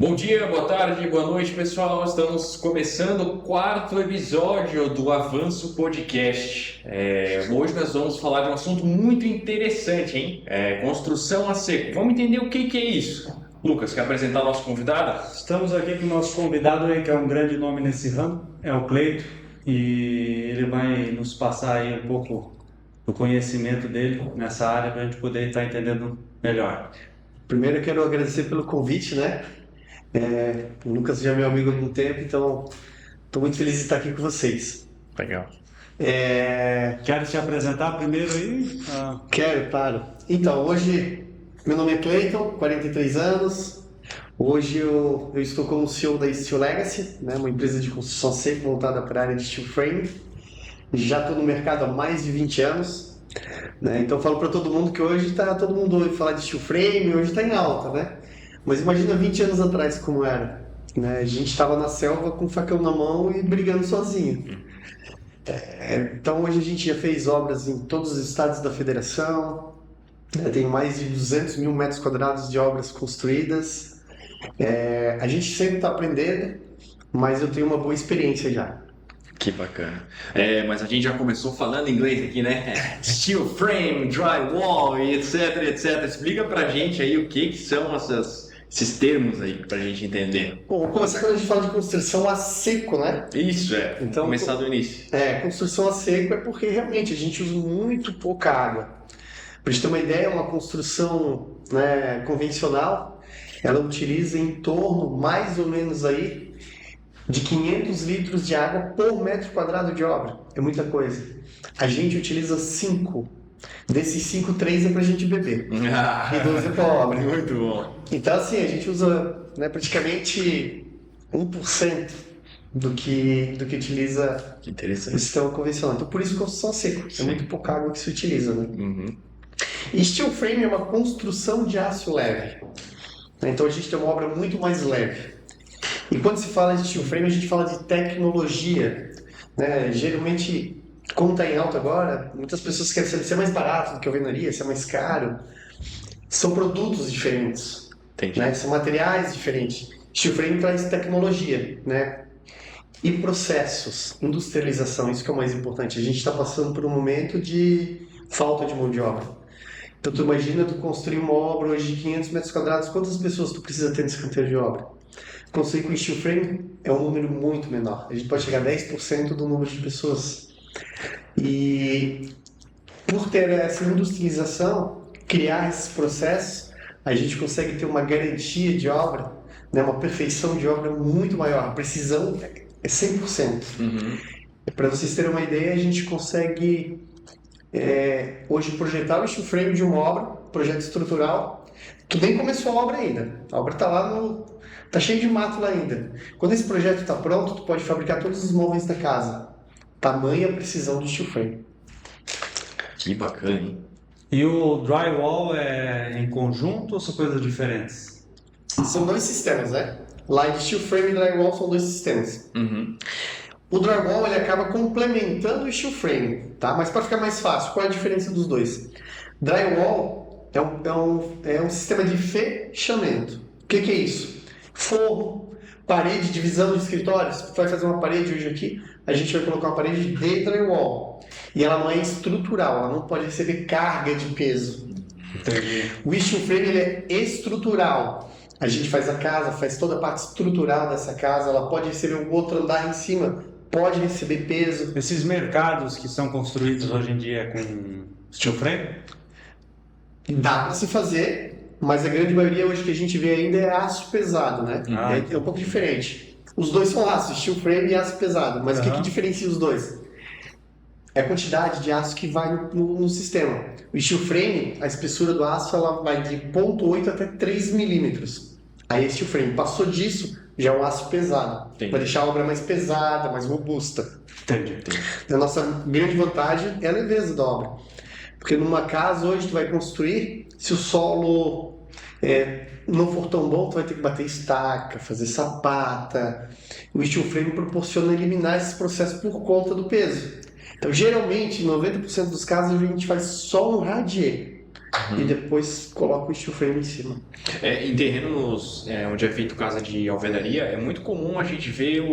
Bom dia, boa tarde, boa noite, pessoal. Estamos começando o quarto episódio do Avanço Podcast. Hoje nós vamos falar de um assunto muito interessante, hein? Construção a seco. Vamos entender o que é isso. Lucas, quer apresentar o nosso convidado? Estamos aqui com o nosso convidado, que é um grande nome nesse ramo, é o Cleito, e ele vai nos passar aí um pouco do conhecimento dele nessa área para a gente poder estar entendendo melhor. Primeiro eu quero agradecer pelo convite, né? O Lucas já é meu amigo há algum tempo, então estou muito feliz de estar aqui com vocês. Legal. Quero te apresentar primeiro aí? Claro. Então, hoje meu nome é Cleiton, 43 anos. Hoje eu estou como CEO da Steel Legacy, né? Uma empresa de construção seca voltada para a área de steel frame. Já estou no mercado há mais de 20 anos. Né? Então eu falo para todo mundo que hoje está todo mundo ouve falar de steel frame, hoje está em alta, né? Mas imagina 20 anos atrás como era, né? A gente estava na selva com o facão na mão e brigando sozinho. Então hoje a gente já fez obras em todos os estados da federação, né? Tem mais de 200 mil metros quadrados de obras construídas. A gente sempre está aprendendo, mas eu tenho uma boa experiência já. Que bacana. Mas a gente já começou falando inglês aqui, né? Steel frame, drywall e etc. Explica pra gente aí o que são esses termos aí pra gente entender. Bom, vamos começar quando a gente fala de construção a seco, né? Isso, Então, começar do início. Construção a seco é porque realmente a gente usa muito pouca água. Para gente ter uma ideia, uma construção, né, convencional, ela utiliza em torno, mais ou menos aí, de 500 litros de água por metro quadrado de obra. É muita coisa. A gente utiliza 5. Desses 5, 3 é pra gente beber. E 12 é pra obra. Muito bom. Então, assim, a gente usa, né, praticamente 1% do que utiliza Que o interessante. sistema convencional. Então, por isso, construção a seco. É muito pouca água que se utiliza, né? Uhum. E steel frame é uma construção de aço leve. Então, a gente tem uma obra muito mais leve. E quando se fala de steel frame, a gente fala de tecnologia, né? Geralmente, como está em alta agora, muitas pessoas querem saber se é mais barato do que a alvenaria, se é mais caro. São produtos diferentes, Entendi. né? São materiais diferentes. Steel frame traz tecnologia, né? E processos, industrialização, isso que é o mais importante. A gente está passando por um momento de falta de mão de obra. Então, tu imagina tu construir uma obra hoje de 500 metros quadrados, quantas pessoas tu precisa ter nesse canteiro de obra? Construir com steel frame é um número muito menor. A gente pode chegar a 10% do número de pessoas. E por ter essa industrialização, criar esses processos, a gente consegue ter uma garantia de obra, né, uma perfeição de obra muito maior. A precisão é 100%. Uhum. Para vocês terem uma ideia, a gente consegue hoje projetar o steel frame de uma obra, projeto estrutural. Tu nem começou a obra ainda. A obra está lá tá cheio de mato lá ainda. Quando esse projeto está pronto, tu pode fabricar todos os móveis da casa. Tamanha precisão do steel frame. Que bacana, hein? E o drywall é em conjunto ou são coisas diferentes? São dois sistemas, né? Lá de steel frame e drywall são dois sistemas. Uhum. O drywall ele acaba complementando o steel frame, tá? Mas para ficar mais fácil, qual é a diferença dos dois? Drywall é um sistema de fechamento. O que é isso? Forro, parede, divisão de escritórios. Tu vai fazer uma parede hoje aqui, a gente vai colocar uma parede de drywall. E ela não é estrutural, ela não pode receber carga de peso. Entendi. O steel frame ele é estrutural. A gente faz a casa, faz toda a parte estrutural dessa casa, ela pode receber um outro andar em cima, pode receber peso. Esses mercados que são construídos hoje em dia com steel frame? Dá para se fazer, mas a grande maioria hoje que a gente vê ainda é aço pesado, né? É um pouco diferente. Os dois são aço, steel frame e aço pesado, mas o que diferencia os dois? É a quantidade de aço que vai no sistema. O steel frame, a espessura do aço, ela vai de 0,8 até 3 milímetros. Aí steel frame, passou disso, já é um aço pesado. Entendi. Vai deixar a obra mais pesada, mais robusta. Entendi. A nossa grande vantagem é a leveza da obra. Porque numa casa hoje tu vai construir, se o solo não for tão bom, tu vai ter que bater estaca, fazer sapata. O steel frame proporciona eliminar esses processos por conta do peso. Então, geralmente, em 90% dos casos, a gente faz só um radier. e depois coloco o steel frame em cima. Em terrenos onde é feito casa de alvenaria, é muito comum a gente ver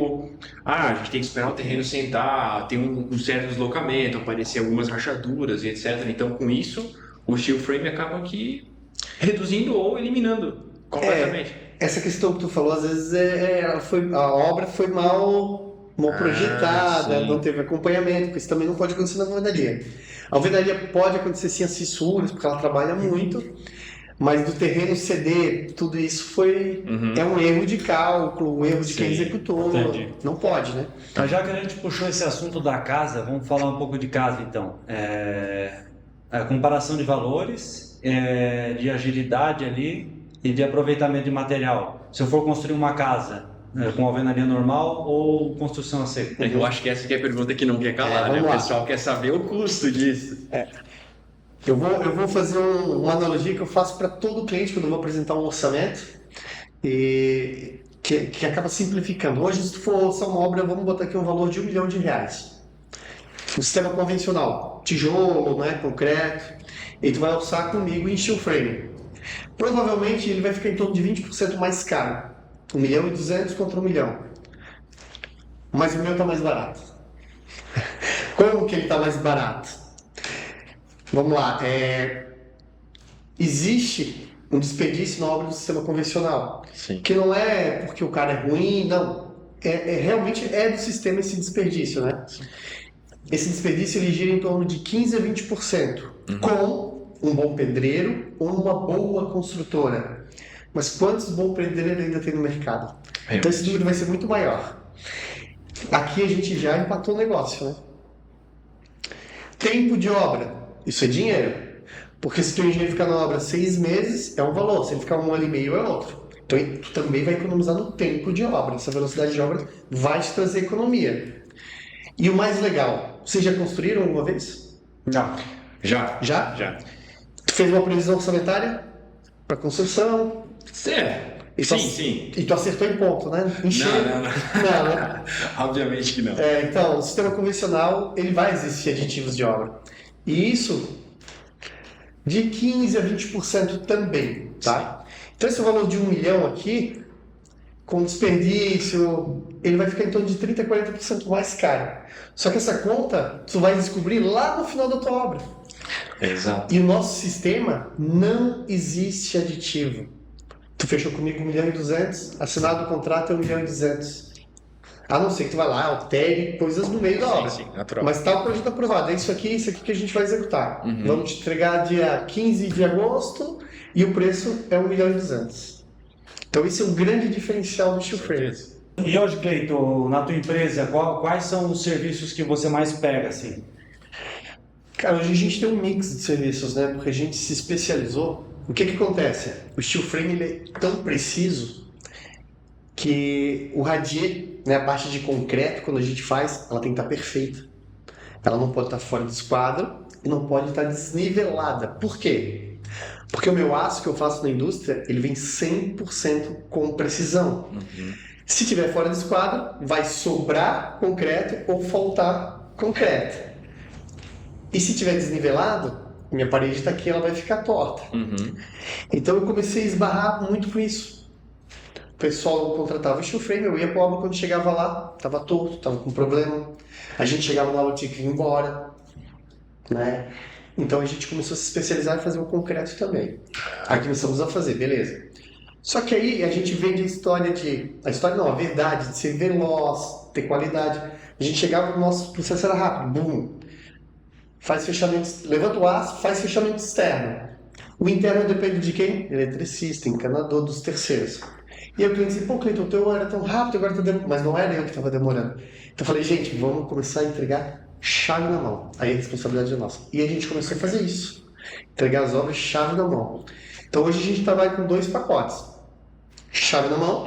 a gente tem que esperar o terreno sentar, tem um certo deslocamento, aparecer algumas rachaduras e etc. Então, com isso, o steel frame acaba aqui reduzindo ou eliminando completamente. Essa questão que tu falou, às vezes a obra foi mal projetada, sim. não teve acompanhamento, porque isso também não pode acontecer na alvenaria. A alvenaria pode acontecer sim as fissuras, porque ela trabalha muito, mas do terreno ceder, tudo isso é um erro de cálculo, um erro de quem executou. Entendi. Não pode, né? Mas já que a gente puxou esse assunto da casa, vamos falar um pouco de casa então. A comparação de valores, de agilidade ali e de aproveitamento de material. Se eu for construir uma casa com alvenaria normal ou construção a seco? Eu acho que essa que é a pergunta que não quer calar, né? vamos O lá. pessoal quer saber o custo disso. Eu vou fazer uma analogia que eu faço para todo cliente quando eu vou apresentar um orçamento e que acaba simplificando. Hoje, se tu for orçar uma obra, vamos botar aqui um valor de R$1 milhão. Um sistema convencional, tijolo, né, concreto, e tu vai orçar comigo em steel frame. Provavelmente ele vai ficar em torno de 20% mais caro. 1.200.000 contra 1 milhão. Mas o meu está mais barato. Como que ele está mais barato? Vamos lá. Existe um desperdício na obra do sistema convencional. Sim. Que não é porque o cara é ruim, não. Realmente é do sistema esse desperdício, né? Esse desperdício ele gira em torno de 15% a 20%. Com um bom pedreiro ou uma boa construtora. Mas quantos bons pedreiros ainda tem no mercado? Então esse número vai ser muito maior. Aqui a gente já empatou o negócio, né? Tempo de obra, isso é dinheiro. Porque se o engenheiro ficar na obra 6 meses, é um valor. Se ele ficar 1 ano e meio, é outro. Então tu também vai economizar no tempo de obra. Essa velocidade de obra vai te trazer economia. E o mais legal, vocês já construíram alguma vez? Não. Já. Já? Tu fez uma previsão orçamentária para construção? Sim. E tu acertou em ponto, né? Não. Não, né? Obviamente que não. Então, o sistema convencional, ele vai existir aditivos de obra. E isso, de 15% a 20% também, tá? Então, esse valor de 1 milhão aqui, com desperdício, ele vai ficar em torno de 30% a 40% mais caro. Só que essa conta, tu vai descobrir lá no final da tua obra. Exato. E o nosso sistema não existe aditivo. Tu fechou comigo 1.200.000, assinado o contrato é 1.200.000. A não ser que tu vai lá, altere coisas no meio da obra. Sim, natural. Mas tá o projeto aprovado, é isso aqui que a gente vai executar. Vamos te entregar dia 15 de agosto e o preço é 1.200.000. Então esse é um grande diferencial do steel frame. E hoje, Cleiton, na tua empresa, quais são os serviços que você mais pega, assim? Cara, hoje a gente tem um mix de serviços, né? Porque a gente se especializou. O que acontece? O steel frame ele é tão preciso que o radier, né, a parte de concreto, quando a gente faz, ela tem que estar perfeita. Ela não pode estar fora do esquadro e não pode estar desnivelada. Por quê? Porque o meu aço que eu faço na indústria, ele vem 100% com precisão. Se tiver fora do esquadro, vai sobrar concreto ou faltar concreto. E se tiver desnivelado, minha parede está aqui, ela vai ficar torta. Então eu comecei a esbarrar muito com isso. O pessoal contratava o steel frame, eu ia para a obra, quando chegava lá, estava torto, estava com problema. A gente chegava na obra, tinha que ir embora, né? Então a gente começou a se especializar em fazer o concreto também. Aí começamos a fazer, beleza. Só que aí a gente vende a verdade de ser veloz, ter qualidade. A gente chegava, o nosso processo era rápido, bum. Faz fechamento, levanta o aço, faz fechamento externo. O interno depende de quem? Eletricista, encanador, dos terceiros. E aí o cliente disse, pô, Cleiton, o teu era tão rápido, agora tá demorando. Mas não era eu que estava demorando. Então eu falei, gente, vamos começar a entregar chave na mão. Aí a responsabilidade é nossa. E a gente começou a fazer isso. Entregar as obras chave na mão. Então hoje a gente trabalha com 2 pacotes. Chave na mão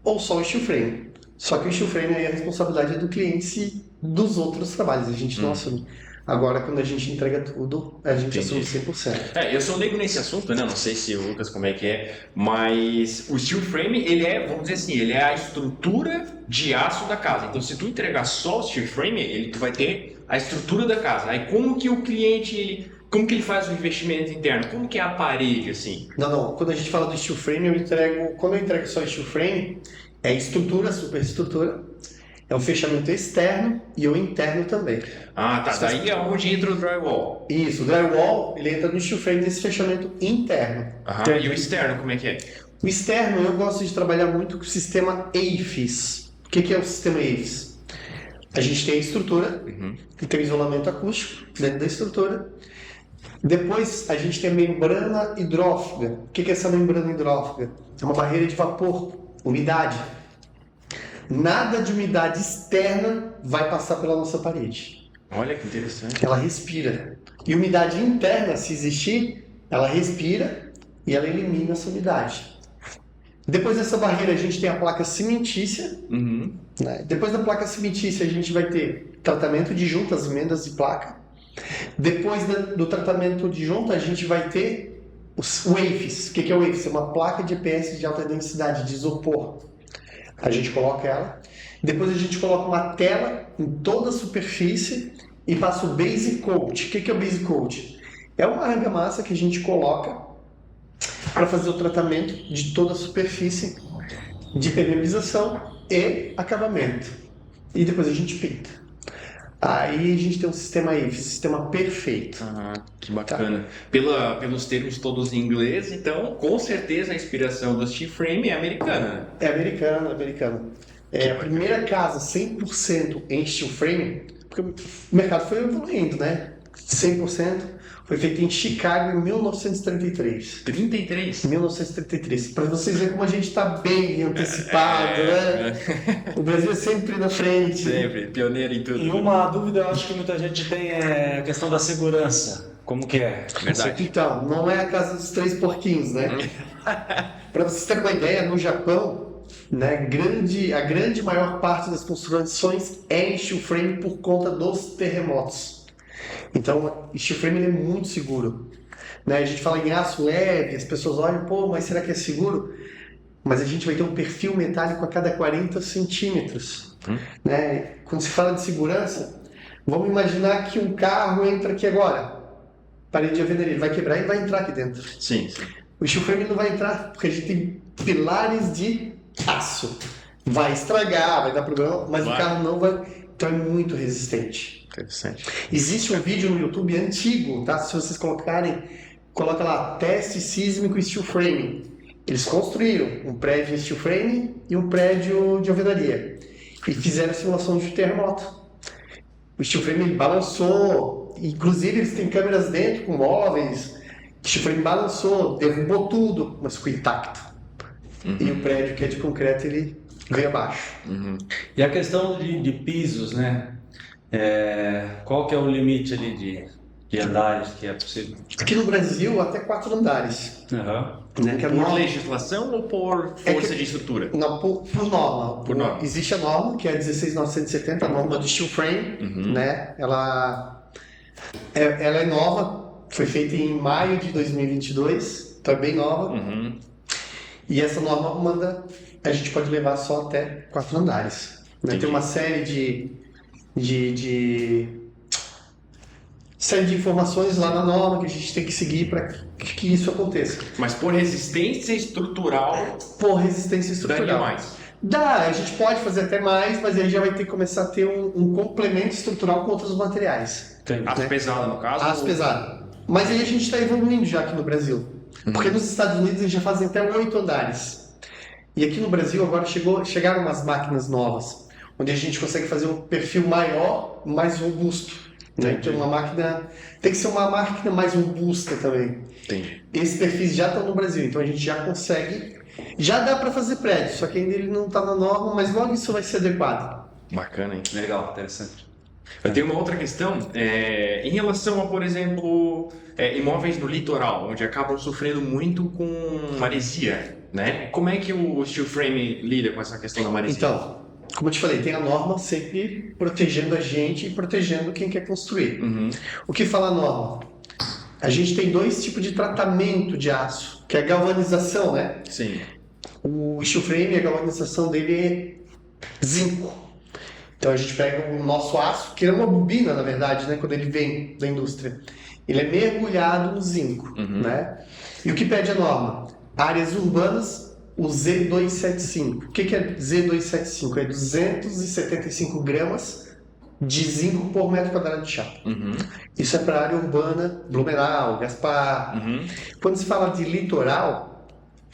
ou só o steel frame. Só que o steel frame aí a responsabilidade é do cliente e dos outros trabalhos. A gente não assume. Agora, quando a gente entrega tudo, a gente assume 100%. Eu sou leigo nesse assunto, né? Não sei se o Lucas como é que é, mas o steel frame, ele é, vamos dizer assim, ele é a estrutura de aço da casa. Então, se tu entregar só o steel frame, tu vai ter a estrutura da casa. Aí, como que o cliente, como que ele faz o investimento interno? Como que é a parede, assim? Não. Quando a gente fala do steel frame, quando eu entrego só steel frame, é estrutura, superestrutura, é o fechamento externo e o interno também. Ah, tá. Daí é onde entra o drywall. Isso, o drywall, ele entra no steel frame desse fechamento interno. Aham. E o externo, como é que é? O externo, eu gosto de trabalhar muito com o sistema AFIS. O que é o sistema AFIS? A gente tem a estrutura, que tem isolamento acústico dentro da estrutura. Depois, a gente tem a membrana hidrófuga. O que é essa membrana hidrófuga? É uma barreira de vapor, umidade. Nada de umidade externa vai passar pela nossa parede. Olha que interessante. Ela respira. E umidade interna, se existir, ela respira e ela elimina essa umidade. Depois dessa barreira, a gente tem a placa cimentícia. Né? Depois da placa cimentícia, a gente vai ter tratamento de juntas, emendas de placa. Depois do tratamento de junta, a gente vai ter o AFIS. O que é o AFIS? É uma placa de EPS de alta densidade, de isopor. A gente coloca ela. Depois a gente coloca uma tela em toda a superfície e passa o Base Coat. O que é o Base Coat? É uma argamassa que a gente coloca para fazer o tratamento de toda a superfície de impermeabilização e acabamento. E depois a gente pinta. Aí a gente tem um sistema AFIS, sistema perfeito. Que bacana. Tá. Pelos termos todos em inglês, então, com certeza a inspiração do steel frame é americana, né? É americana. É a primeira casa 100% em steel frame, porque o mercado foi evoluindo, né? 100%. Foi feito em Chicago em 1933. 33? 1933. Para vocês verem como a gente está bem antecipado, né? O Brasil é sempre na frente. Sempre, pioneiro em tudo. E uma dúvida, eu acho que muita gente tem é a questão da segurança. Como que é? Verdade. Então, não é a casa dos três porquinhos, né? Para vocês terem uma ideia, no Japão, né, a grande maior parte das construções é em steel frame por conta dos terremotos. Então, o steel frame ele é muito seguro. Né? A gente fala em aço leve, as pessoas olham, pô, mas será que é seguro? Mas a gente vai ter um perfil metálico a cada 40 centímetros. Né? Quando se fala de segurança, vamos imaginar que um carro entra aqui agora. Parede de alvenaria, ele vai quebrar e vai entrar aqui dentro. Sim. O steel frame não vai entrar, porque a gente tem pilares de aço. Vai estragar, vai dar problema, mas o carro não vai. Então é muito resistente. Interessante. Existe um vídeo no YouTube antigo, tá? Se vocês colocarem, coloca lá, teste sísmico steel frame. Eles construíram um prédio em steel frame e um prédio de alvenaria. E fizeram a simulação de terremoto. O steel frame ele balançou, inclusive eles têm câmeras dentro com móveis. O steel frame balançou, derrubou tudo, mas ficou intacto. E o prédio que é de concreto, ele veio abaixo. E a questão de pisos, né? Qual que é o limite ali de andares que é possível? Aqui no Brasil, até 4 andares. Né, que é Por norma. legislação ou por força de estrutura? Não, por norma. Por norma. Existe a norma, que é a 16970, a norma do steel frame. Né? Ela é nova, foi feita em maio de 2022, então é bem nova. E essa norma manda, a gente pode levar só até 4 andares. Né? Tem uma série de informações lá na norma que a gente tem que seguir para que isso aconteça. Mas por resistência estrutural, Por resistência daria estrutural. mais. Dá, a gente pode fazer até mais, mas aí já vai ter que começar a ter um complemento estrutural com outros materiais. Aço pesado, no caso? Aço pesado. Mas aí a gente está evoluindo já aqui no Brasil. Porque nos Estados Unidos eles já fazem até 8 andares. E aqui no Brasil agora chegaram umas máquinas novas, onde a gente consegue fazer um perfil maior, mais robusto. Né? Então uma máquina tem que ser uma máquina mais robusta também. Entendi. Esses perfis já estão no Brasil, então a gente já consegue, já dá para fazer prédio, só que ainda ele não está na norma, mas logo isso vai ser adequado. Bacana, hein? Legal, interessante. Eu tenho uma outra questão, em relação a, por exemplo, imóveis no litoral, onde acabam sofrendo muito com maresia, né? Como é que o steel frame lida com essa questão da maresia? Então, como eu te falei, tem a norma sempre protegendo a gente e protegendo quem quer construir. O que fala a norma? A gente tem 2 tipos de tratamento de aço, que é a galvanização, né? Sim. O steel frame, a galvanização dele é zinco. Então a gente pega o nosso aço, que é uma bobina, na verdade, né? Quando ele vem da indústria. ele é mergulhado no zinco, né? E o que pede a norma? Áreas urbanas, o Z275. O que é Z275? É 275 gramas de zinco por metro quadrado de chapa. Isso é para área urbana, Blumenau, Gaspar. Quando se fala de litoral,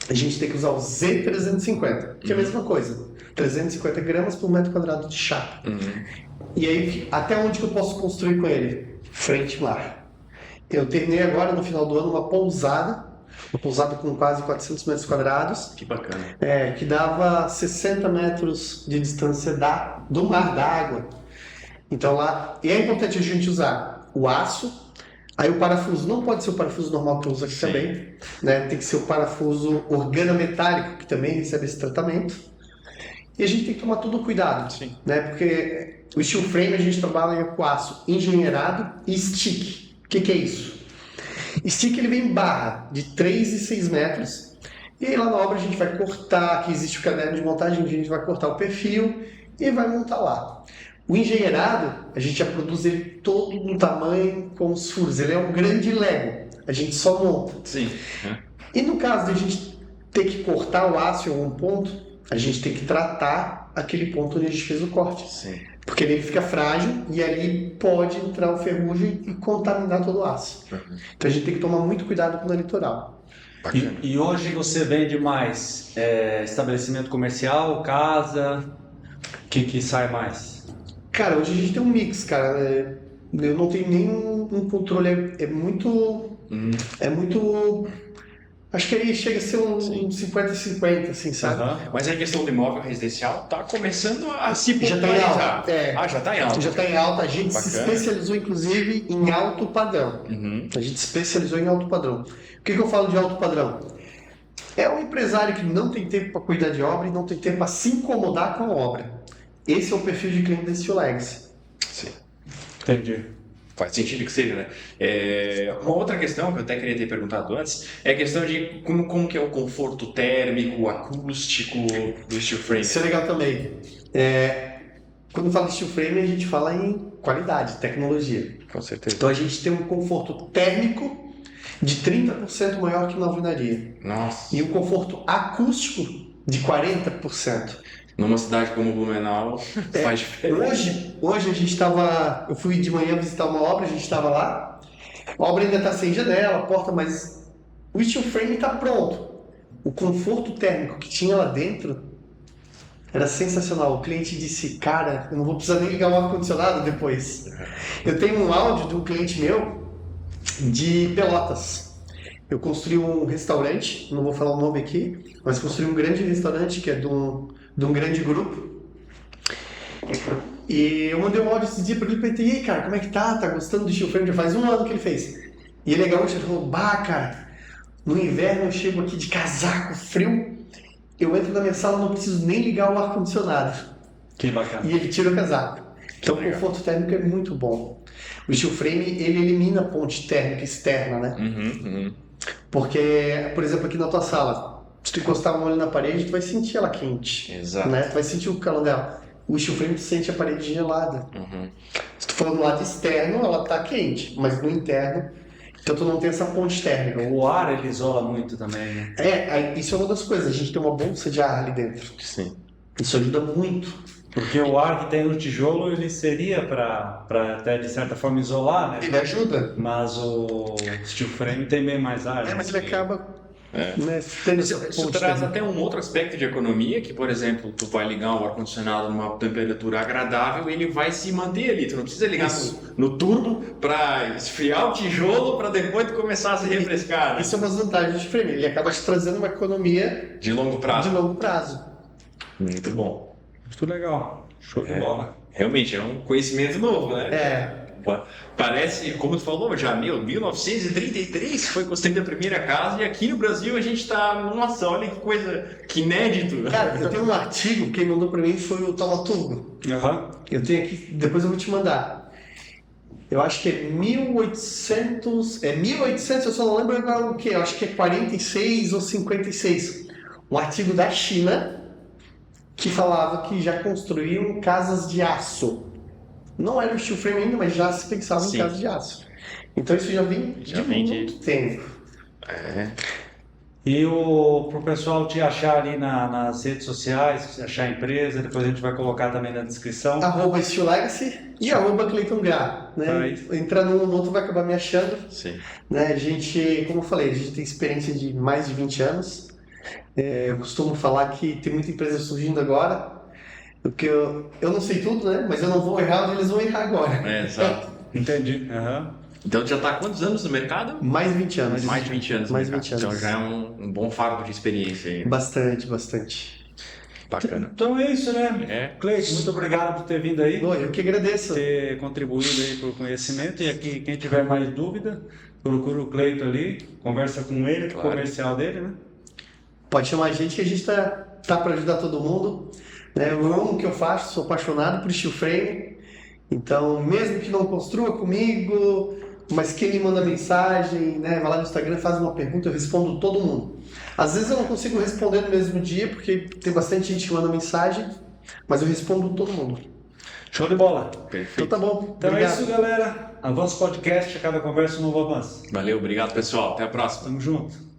a gente tem que usar o Z350, que é a mesma coisa. 350 gramas por metro quadrado de chapa. E aí, até onde que eu posso construir com ele? Frente mar. Eu terminei agora, no final do ano, uma pousada com quase 400 metros quadrados. Que bacana. Que dava 60 metros de distância do mar, da água. Então lá, e é importante a gente usar o aço, aí o parafuso não pode ser o parafuso normal que eu uso aqui também, né? Tem que ser o parafuso organometálico, que também recebe esse tratamento. E a gente tem que tomar todo o cuidado, né? Porque o steel frame a gente trabalha com aço engenheirado e stick. O que é isso? Stick ele vem em barra de 3 e 6 metros. E aí lá na obra a gente vai cortar, aqui existe o caderno de montagem, a gente vai cortar o perfil e vai montar lá. O engenheirado, a gente já produz ele todo no tamanho com os furos. Ele é um grande Lego. A gente só monta. E no caso de a gente ter que cortar o aço em algum ponto, a gente tem que tratar aquele ponto onde a gente fez o corte. Porque ele fica frágil e ali pode entrar o ferrugem e contaminar todo o aço. Então a gente tem que tomar muito cuidado com o litoral. E hoje você vende mais estabelecimento comercial, casa? O que sai mais? Cara, hoje a gente tem um mix, cara. Eu não tenho nenhum controle. É muito. Acho que aí chega a ser um 50-50, assim, sabe? Mas a questão do imóvel residencial está começando a se Já está em alta. Já está em alta. Já está em alta. A gente se especializou, inclusive, em alto padrão. A gente se especializou em alto padrão. O que eu falo de alto padrão? É um empresário que não tem tempo para cuidar de obra e não tem tempo para se incomodar com a obra. Esse é o perfil de cliente da Steel Legacy. Entendi. Faz sentido que seja, né? Uma outra questão que eu até queria ter perguntado antes é a questão de como que é o conforto térmico, acústico do steel frame. Isso é legal também. Quando fala de steel frame, a gente fala em qualidade, tecnologia. Com certeza. Então a gente tem um conforto térmico de 30% maior que na alvenaria. Nossa. E um conforto acústico de 40%. Numa cidade como Blumenau, faz diferença. Hoje a gente estava... Eu fui de manhã visitar uma obra, a gente estava lá. A obra ainda está sem janela, porta, mas o steel frame está pronto. O conforto térmico que tinha lá dentro era sensacional. O cliente disse, cara, eu não vou precisar nem ligar o ar-condicionado depois. Eu tenho um áudio de um cliente meu de Pelotas. Eu construí um restaurante, não vou falar o nome aqui, mas construí um grande restaurante que é de um grande grupo. E eu mandei um áudio esse dia para ele e perguntei, e aí, cara, como é que tá? Tá gostando do steel frame? Já faz 1 ano que ele fez. E ele é gaúcho, ele falou, cara, no inverno eu chego aqui de casaco, frio, eu entro na minha sala, não preciso nem ligar o ar-condicionado. Que bacana. E ele tira o casaco. Então o conforto térmico é muito bom. O steel frame, ele elimina a ponte térmica externa, né? Porque, por exemplo, aqui na tua sala, se tu encostar uma olho na parede, tu vai sentir ela quente. Exato. Né? Tu vai sentir o calor dela. O steel frame, tu sente a parede gelada. Se tu for no lado externo, ela tá quente, mas no interno, então tu não tem essa ponte térmica. O ar, ele isola muito também, né? Isso é uma das coisas. A gente tem uma bolsa de ar ali dentro. Sim. Isso ajuda muito. Porque o ar que tem no tijolo, ele seria para até de certa forma isolar, né? Ele ajuda. Mas o steel frame tem bem mais ar. né? Mas ele acaba né, tendo essa Isso ponte traz térmica. até um outro aspecto de economia, que, por exemplo, tu vai ligar o ar-condicionado numa temperatura agradável e ele vai se manter ali. Tu não precisa ligar no turbo para esfriar o tijolo para depois tu começar a se refrescar. Né? Isso é uma vantagem do steel frame. Ele acaba te trazendo uma economia De longo prazo. de longo prazo. Muito bom. Muito legal. Show de bola. Realmente, é um conhecimento novo, né? Parece, como tu falou, já 1933 foi construída a primeira casa e aqui no Brasil a gente tá, nossa, olha que coisa, que inédito. Cara, eu tenho um artigo, quem mandou pra mim foi o Taumaturgo. Eu tenho aqui, depois eu vou te mandar. Eu acho que é 1800, eu só não lembro agora o que, eu acho que é 46 ou 56. Um artigo da China que falava que já construíam casas de aço. Não era o steel frame ainda, mas já se pensava em casas de aço. Então isso já vem Já de vem de- muito tempo. E pro pessoal te achar ali nas redes sociais, se achar a empresa, depois a gente vai colocar também na descrição. @Steel Legacy e @Clayton Gra, né? Tá. Entrando um no outro vai acabar me achando. Sim. Né? A gente, como eu falei, a gente tem experiência de mais de 20 anos. Eu costumo falar que tem muita empresa surgindo agora, porque eu não sei tudo, né? Mas eu não vou errar onde eles vão errar agora. Exato. Entendi. Aham. Então já está há quantos anos no mercado? Mais de 20 anos. Mais de 20 anos no Mais de mercado. 20 anos. Então já é um bom fardo de experiência aí. Bastante. Bacana. Então é isso, né? Cleiton, muito obrigado por ter vindo aí. Bom, eu que agradeço. Ter contribuído aí por conhecimento. E aqui, quem tiver mais dúvida, procura o Cleiton ali, conversa com ele, que é o comercial dele, né? Pode chamar a gente que a gente tá para ajudar todo mundo. Né? Eu amo o que eu faço, sou apaixonado por steel frame. Então, mesmo que não construa comigo, mas quem me manda mensagem, né, vai lá no Instagram, faz uma pergunta, eu respondo todo mundo. Às vezes eu não consigo responder no mesmo dia, porque tem bastante gente que manda mensagem, mas eu respondo todo mundo. Show de bola. Perfeito. Então tá bom. Então Obrigado. é isso, galera. Avanço Podcast, a cada conversa um novo avanço. Valeu, obrigado pessoal. Até a próxima. Tamo junto.